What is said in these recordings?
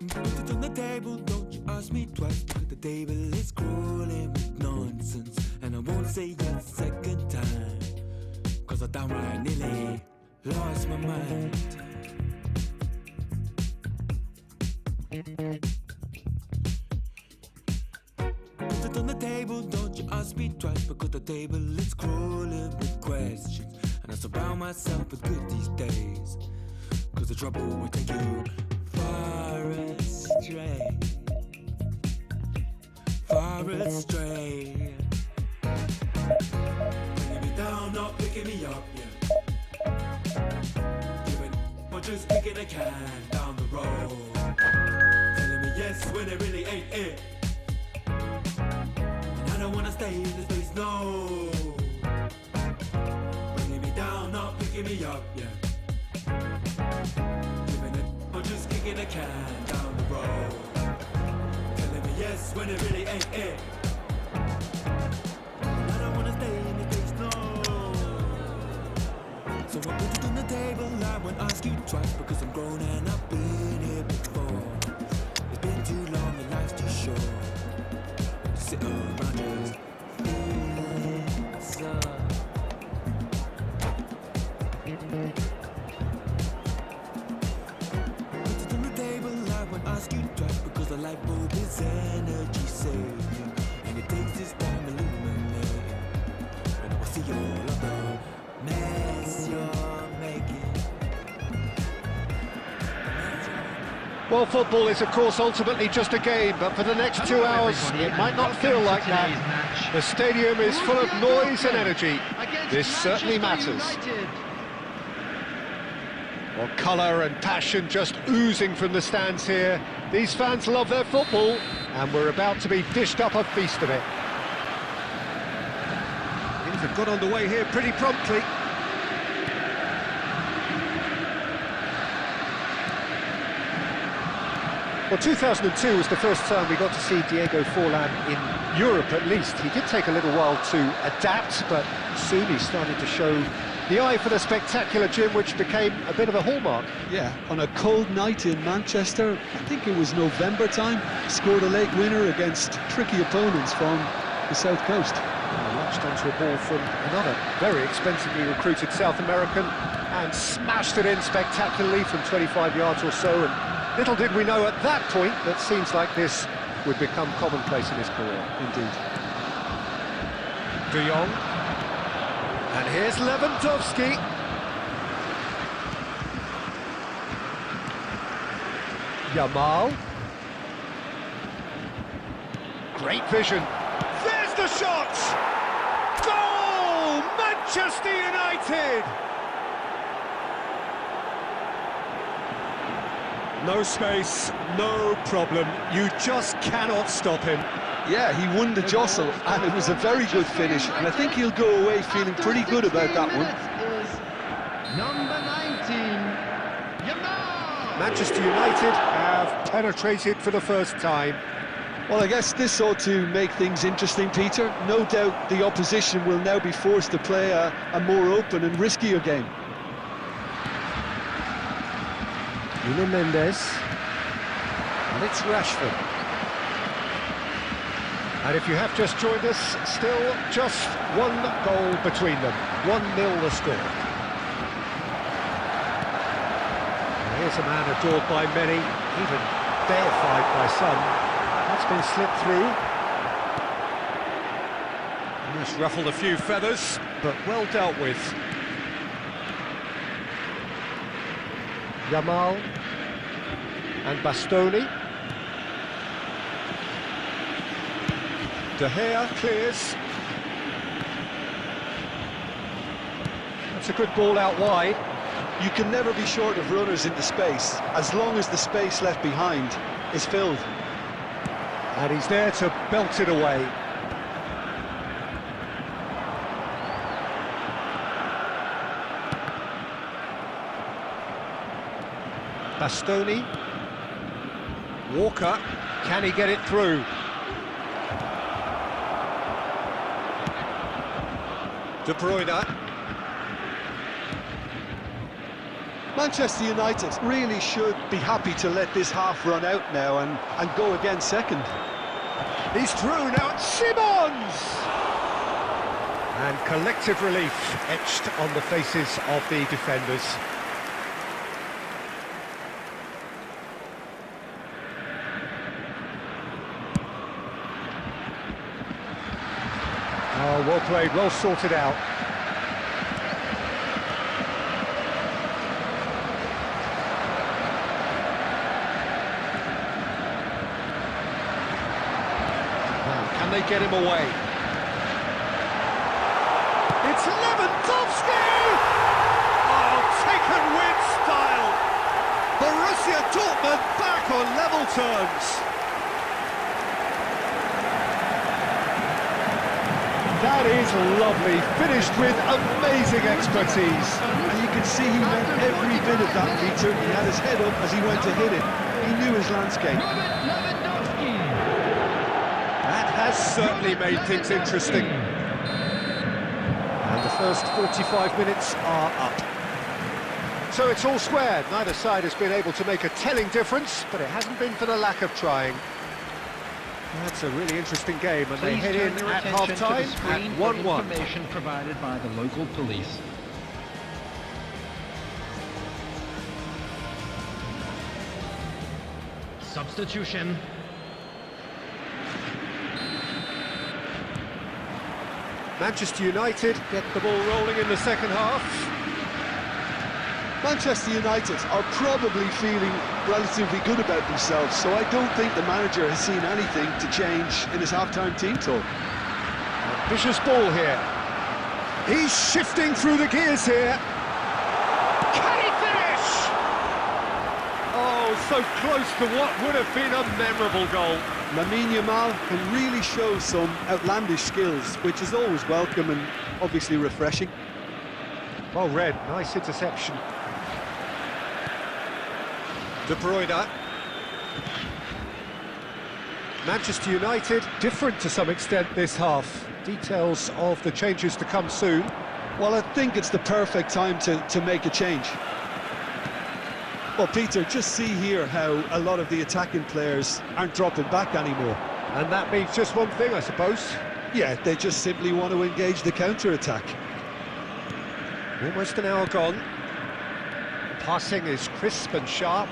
Put it on the table, don't you ask me twice, because the table is crawling with nonsense, and I won't say yes second time, cause I downright nearly lost my mind. Put it on the table, don't you ask me twice, because the table is crawling with questions, and I surround myself with good these days, cause the trouble will take you far astray, far astray. Bringing me down, not picking me up, yeah. Giving, or just kicking a can down the road. Telling me yes when it really ain't it. And I don't wanna stay in this place, no. Bringing me down, not picking me up, yeah. Or just kicking a can down the road. Telling me yes when it really ain't it. And I don't wanna stay in the place, no. So I put it on the table, I won't ask you twice, because I'm grown and I've been here before. It's been too long and life's too short to sit around just feeling so. Ask you twice, because the light bulb is energy saving, and it takes this time illuminating. And I will see all of the mess you're making. Well, football is, of course, ultimately just a game, but for the next 2 hours, it might not feel like that. The stadium is full of noise and energy. This certainly matters. Well, colour and passion just oozing from the stands here. These fans love their football, and we're about to be dished up a feast of it. Things have got underway here pretty promptly. Well, 2002 was the first time we got to see Diego Forlan in Europe, at least. He did take a little while to adapt, but soon he started to show the eye for the spectacular, Jim, which became a bit of a hallmark. Yeah, on a cold night in Manchester, I think it was November time, scored a late winner against tricky opponents from the South Coast. Latched onto a ball from another very expensively recruited South American and smashed it in spectacularly from 25 yards or so. And little did we know at that point that scenes like this would become commonplace in his career. Indeed. De Jong. And here's Lewandowski. Yamal. Great vision. There's the shot! Goal! Manchester United! No space, no problem. You just cannot stop him. Yeah, he won the jostle, and it was a very good finish, and I think he'll go away feeling pretty good about that one. Number 19, Yamal! Manchester United have penetrated for the first time. Well, I guess this ought to make things interesting, Peter. No doubt the opposition will now be forced to play a more open and riskier game. Nuno Mendes. And it's Rashford. And if you have just joined us, still just one goal between them. 1-0 the score. And here's a man adored by many, even deified by some. That's been slipped through. And that's ruffled a few feathers, but well dealt with. Yamal and Bastoni. De Gea clears. That's a good ball out wide. You can never be short of runners into space, as long as the space left behind is filled. And he's there to belt it away. Bastoni. Walker. Can he get it through? De Bruyne. Manchester United really should be happy to let this half run out now and go again second. He's through now, Simmons! And collective relief etched on the faces of the defenders. Oh, well played, well sorted out. Can they get him away? It's Lewandowski! Oh, taken with style! Borussia Dortmund back on level terms. That is lovely, finished with amazing expertise. And you can see he meant every bit of that, Peter. He had his head up as he went to hit it. He knew his landscape. That has certainly made things interesting. And the first 45 minutes are up. So it's all square. Neither side has been able to make a telling difference, but it hasn't been for the lack of trying. That's a really interesting game, and they head in at half-time at 1-1. Information provided by the local police. Substitution. Manchester United get the ball rolling in the second half. Manchester United are probably feeling relatively good about themselves, so I don't think the manager has seen anything to change in his half-time team talk. Vicious ball here. He's shifting through the gears here. Can he finish? Oh, so close to what would have been a memorable goal. Lamine Yamal can really show some outlandish skills, which is always welcome and obviously refreshing. Well read, nice interception. De Bruyne. Manchester United, different to some extent this half. Details of the changes to come soon. Well, I think it's the perfect time to make a change. Well, Peter, just see here how a lot of the attacking players aren't dropping back anymore. And that means just one thing, I suppose. Yeah, they just simply want to engage the counter-attack. Almost an hour gone. Passing is crisp and sharp.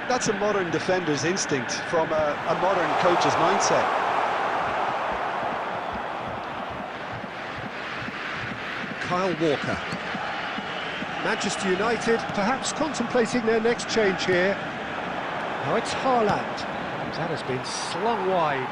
That's a modern defender's instinct from a modern coach's mindset. Kyle Walker. Manchester United perhaps contemplating their next change here. Now it's Haaland. That has been slung wide.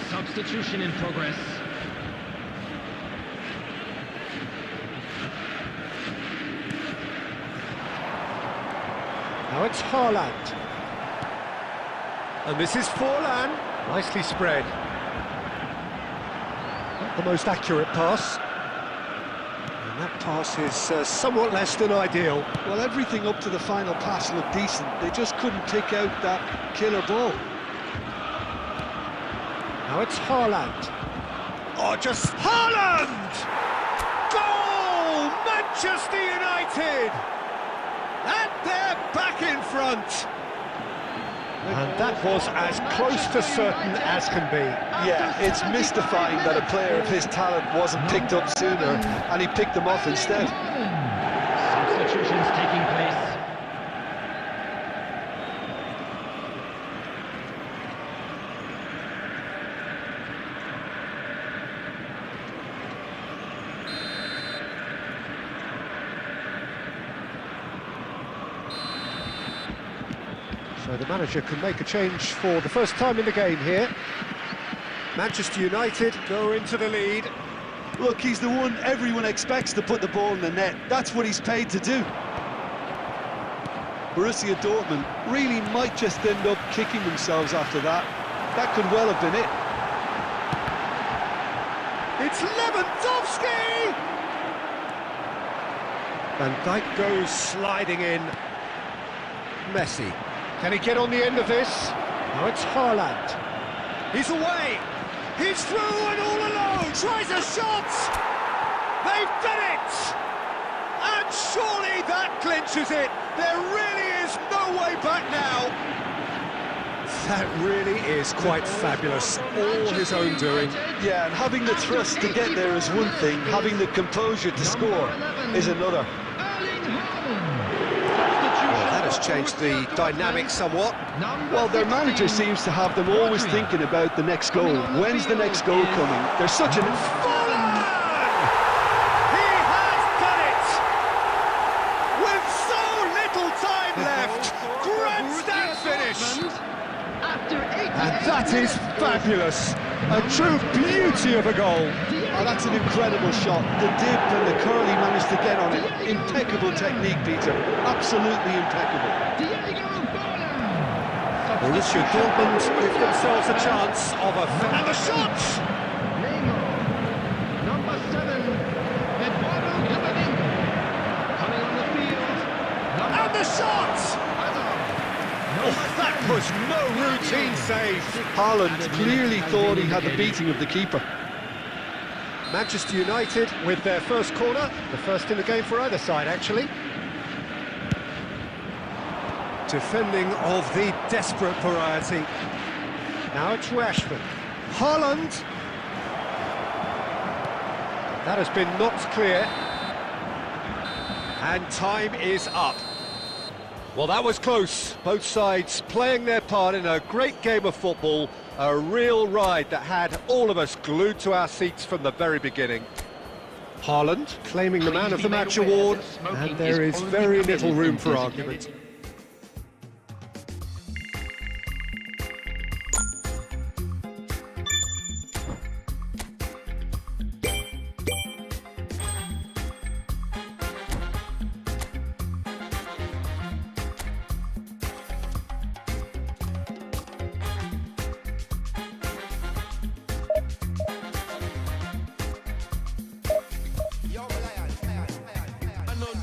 Substitution in progress. Now it's Haaland. And this is Forlan. Nicely spread. Not the most accurate pass. And that pass is somewhat less than ideal. Well, everything up to the final pass looked decent. They just couldn't pick out that killer ball. Now it's Haaland. Oh, just Haaland! Goal! Manchester United! And they're back in front. And that was as close to certain as can be. Yeah, it's mystifying that a player of his talent wasn't picked up sooner, and he picked them off instead. Substitutions taking place. So the manager can make a change for the first time in the game here. Manchester United go into the lead. Look, he's the one everyone expects to put the ball in the net. That's what he's paid to do. Borussia Dortmund really might just end up kicking themselves after that. That could well have been it. It's Lewandowski! Van Dijk goes sliding in. Messi. Can he get on the end of this? No, it's Haaland. He's away. He's through and all alone. Tries a shot. They've done it. And surely that clinches it. There really is no way back now. That really is quite fabulous. All his own doing. Yeah, and having the thrust to get there is one thing. Having the composure to score is another. That has changed the dynamic somewhat. Well, their manager seems to have them always thinking about the next goal. When's the next goal coming? There's such an... Fallen! He has done it! With so little time left! Grandstand finish! And that is fabulous! A true beauty of a goal! Oh, that's an incredible shot. The dip and the curl he managed to get on it. Impeccable technique, Peter. Absolutely impeccable. Borussia Dortmund give themselves a chance of a... And the shot! Number 7, Eduardo Camavinga. Coming on the field. And the shot! Oh, that was no routine save. Haaland clearly thought he had the beating of the keeper. Manchester United with their first corner, the first in the game for either side, actually. Defending of the desperate variety. Now it's Rashford. Haaland. That has been knocked clear. And time is up. Well, that was close. Both sides playing their part in a great game of football. A real ride that had all of us glued to our seats from the very beginning. Haaland claiming the Man of the Match award, and there is very little room for argument.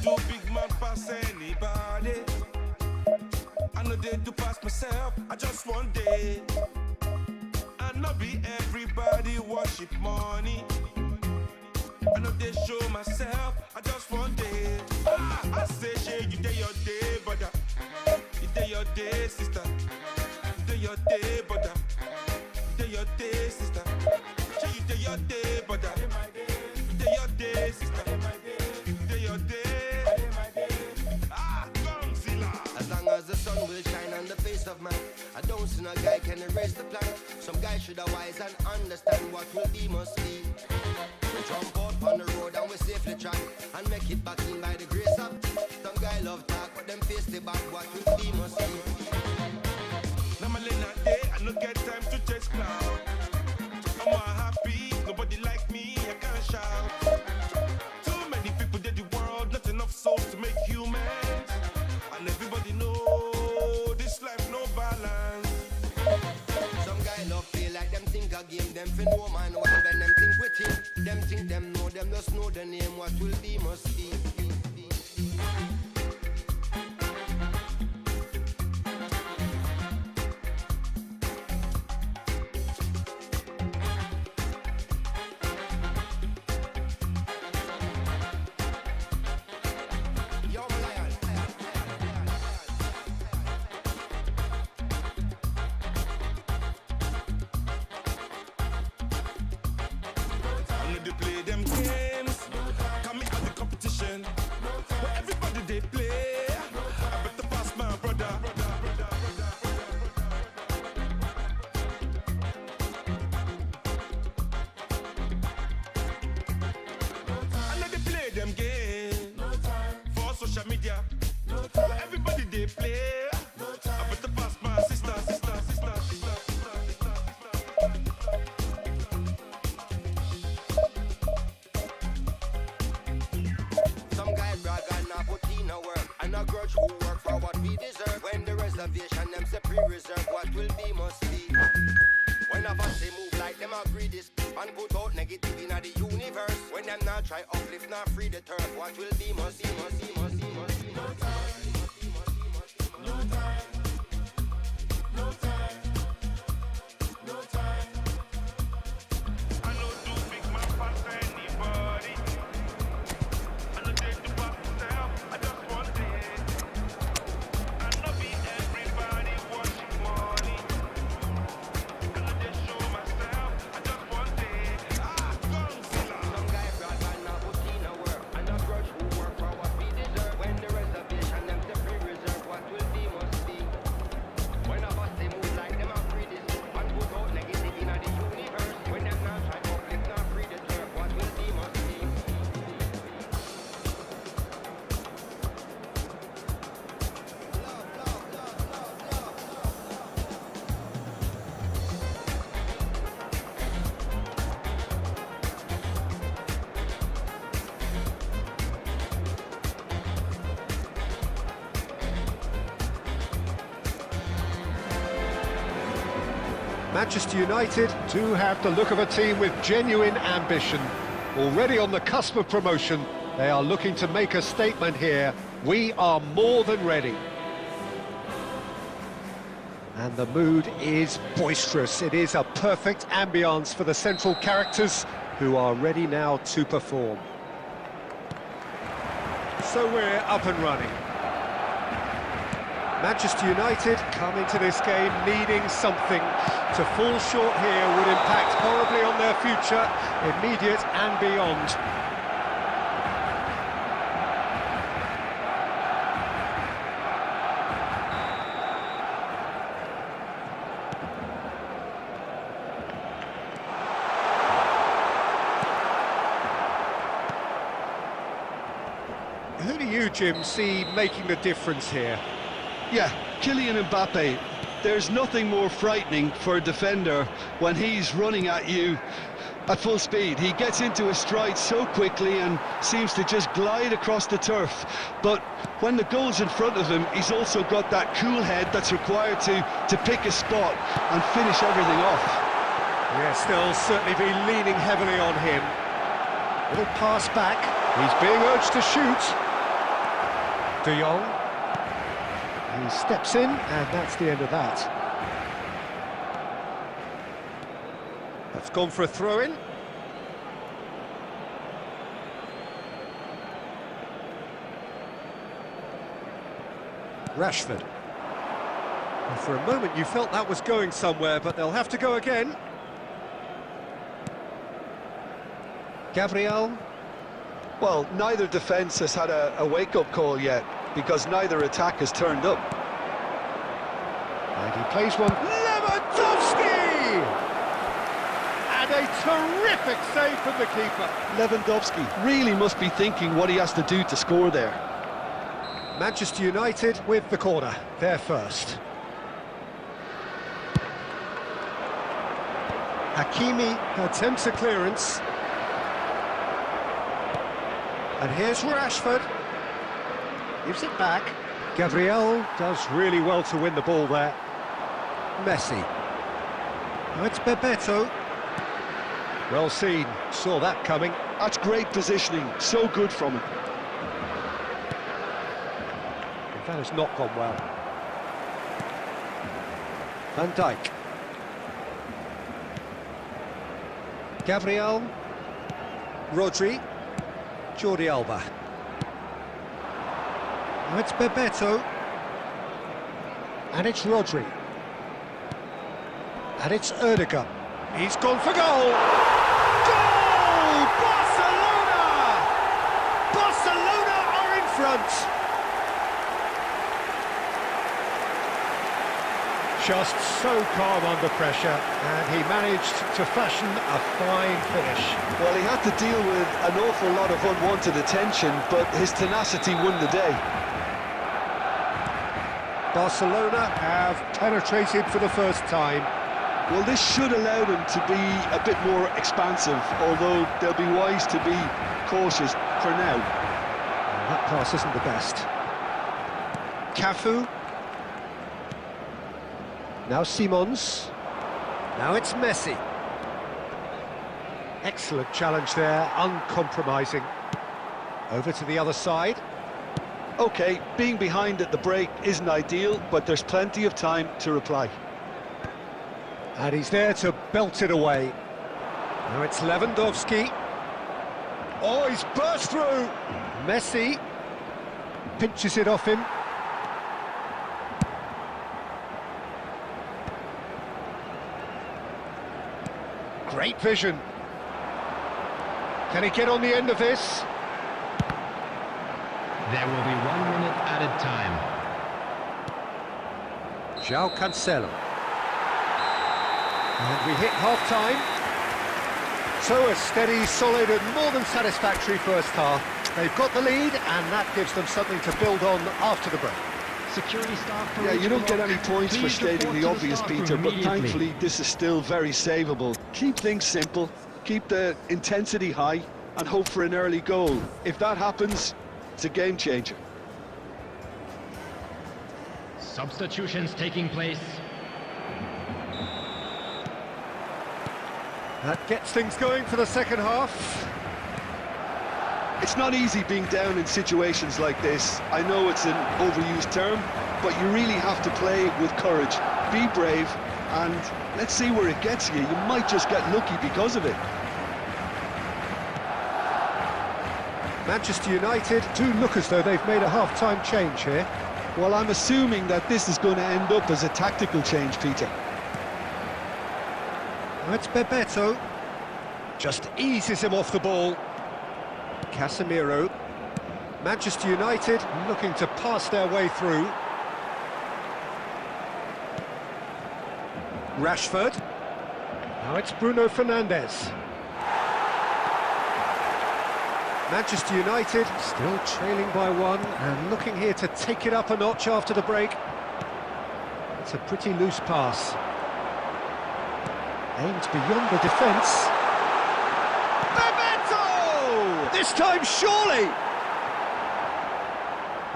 Do big man pass anybody. I know they do pass myself. I just one day. I know be everybody worship money. I know they show myself. I just one day. I say, shey, you day your day, brother. You day your day, sister. You day your day, brother. You day your day, sister. Shey, you day your day, brother. You day your day, sister. You day your day. As long as the sun will shine on the face of man, I don't see no guy can erase the plan. Some guy should have wise and understand what will be must be. We jump out on the road and we safely track and make it back in by the grace of. Some guy love talk, but them face the back. What will be must be. Now my late day, I no get time to chase cloud. I'm all happy, nobody like me, I can't shout. Too many people did the world, not enough souls to make humans. And everybody know this life no balance. Some guy love feel like them think a game, them fin no man one, then them think with him. Them think them know, them just know the name, what will be must be. Play them games, come me at the competition. Where everybody they play, I better pass my brother. I know they play them games for social media. Where everybody they play, I better pass my sister. A grudge who work for what we deserve. When the reservation them say pre-reserve, what will be must be. of us they move like them agree this and put out negative in the universe. When them not try uplift, not free the turf, what will be must see, must see, must see, must see. No time, no time, no time, no time. I know too big man for anybody. I know take the pop myself, I just want it. I know be everybody watching money. I know just show myself, I just want it. Some guy brought man now put in a work and a grudge who work for what we deserve. When the reservation them to free reserve, what will be must be. When of us they move like them are free this and put out negative in the universe. When them not try uplift, not free the turf, what will be must be. Manchester United do have the look of a team with genuine ambition. Already on the cusp of promotion, they are looking to make a statement here. We are more than ready. And the mood is boisterous. It is a perfect ambience for the central characters who are ready now to perform. So we're up and running. Manchester United come into this game needing something. To fall short here would impact horribly on their future, immediate and beyond. Who do you, Jim, see making the difference here? Yeah, Kylian Mbappe. There's nothing more frightening for a defender when he's running at you at full speed. He gets into his stride so quickly and seems to just glide across the turf. But when the goal's in front of him, he's also got that cool head that's required to pick a spot and finish everything off. Yes, they'll certainly be leaning heavily on him. Little pass back. He's being urged to shoot. De Jong. He steps in, and that's the end of that. That's gone for a throw-in. Rashford. Well, for a moment you felt that was going somewhere, but they'll have to go again. Gabriel. Well, neither defence has had a wake-up call yet, because neither attack has turned up. And he plays one. Lewandowski! And a terrific save from the keeper. Lewandowski really must be thinking what he has to do to score there. Manchester United with the corner. They're first. Hakimi attempts a clearance. And here's Rashford. Gives it back. Gabriel does really well to win the ball there. Messi. Now it's Bebeto. Well seen. Saw that coming. That's great positioning. So good from him. That has not gone well. Van Dijk. Gabriel. Rodri. Jordi Alba. Now it's Bebeto. And it's Rodri. And it's Erdogan. He's gone for goal! Goal! Barcelona! Barcelona are in front! Just so calm under pressure, and he managed to fashion a fine finish. Well, he had to deal with an awful lot of unwanted attention, but his tenacity won the day. Barcelona have penetrated for the first time. Well, this should allow them to be a bit more expansive, although they'll be wise to be cautious for now. That pass isn't the best. Cafu. Now Simons. Now it's Messi. Excellent challenge there, uncompromising. Over to the other side. OK, being behind at the break isn't ideal, but there's plenty of time to reply. And he's there to belt it away. Now it's Lewandowski. Oh, he's burst through! Messi pinches it off him. Great vision. Can he get on the end of this? There will be 1 minute added time. João Cancelo. And we hit half-time. So a steady, solid and more than satisfactory first half. They've got the lead and that gives them something to build on after the break. Security staff. Yeah, you don't get any points for stating the obvious, Peter, but thankfully this is still very savable. Keep things simple, keep the intensity high and hope for an early goal. If that happens, it's a game changer. Substitutions taking place. That gets things going for the second half. It's not easy being down in situations like this. I know it's an overused term, but you really have to play with courage. Be brave, and let's see where it gets you. You might just get lucky because of it. Manchester United do look as though they've made a half-time change here. Well, I'm assuming that this is going to end up as a tactical change, Peter. Now it's Bebeto. Just eases him off the ball. Casemiro. Manchester United looking to pass their way through. Rashford. Now it's Bruno Fernandes. Manchester United still trailing by 1 and looking here to take it up a notch after the break. It's a pretty loose pass. Aimed beyond the defence. Bebeto! This time surely!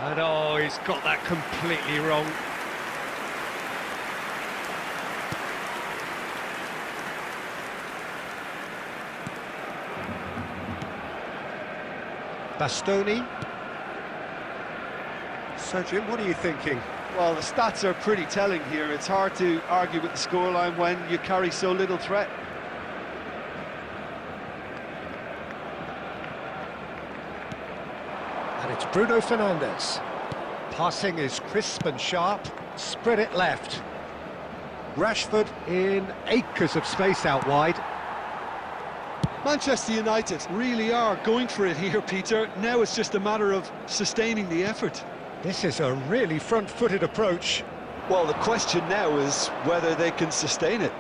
And oh, he's got that completely wrong. Bastoni. So Jim, what are you thinking? Well, the stats are pretty telling here. It's hard to argue with the scoreline when you carry so little threat. And it's Bruno Fernandes. Passing is crisp and sharp. Spread it left. Rashford in acres of space out wide. Manchester United really are going for it here, Peter. Now it's just a matter of sustaining the effort. This is a really front-footed approach. Well, the question now is whether they can sustain it.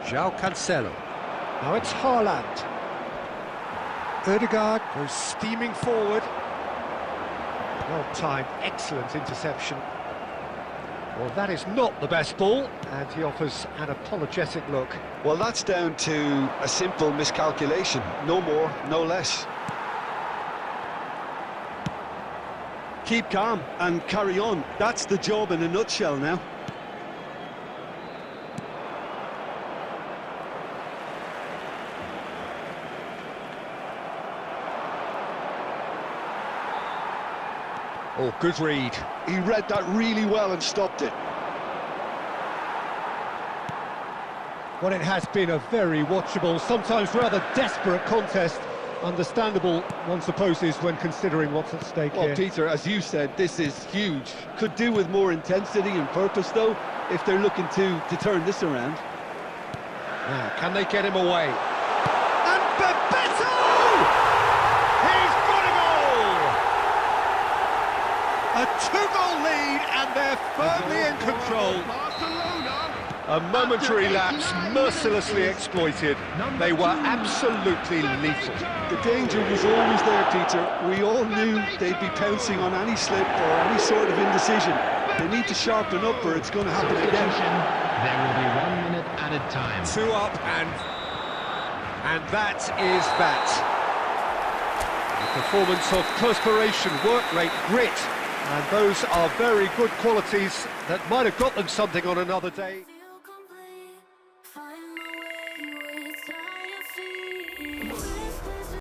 João Cancelo. Now it's Haaland. Ødegaard goes steaming forward. Well timed, excellent interception. Well, that is not the best ball, and he offers an apologetic look. Well, that's down to a simple miscalculation. No more, no less. Keep calm and carry on. That's the job in a nutshell now. Oh, good read. He read that really well and stopped it. Well, it has been a very watchable, sometimes rather desperate contest. Understandable, one supposes, when considering what's at stake Well, here. Peter, as you said, this is huge. Could do with more intensity and purpose, though, if they're looking to turn this around. Now, can they get him away? And Bebeto! He's got a goal! A 2-goal lead, and they're firmly in control. A momentary lapse, mercilessly exploited. They were absolutely lethal. The danger was always there, Peter. We all knew they'd be pouncing on any slip or any sort of indecision. They need to sharpen up or it's going to happen again. There will be 1 minute added time. 2 up, and that is that. A performance of perspiration, work rate, grit, And those are very good qualities that might have got them something on another day.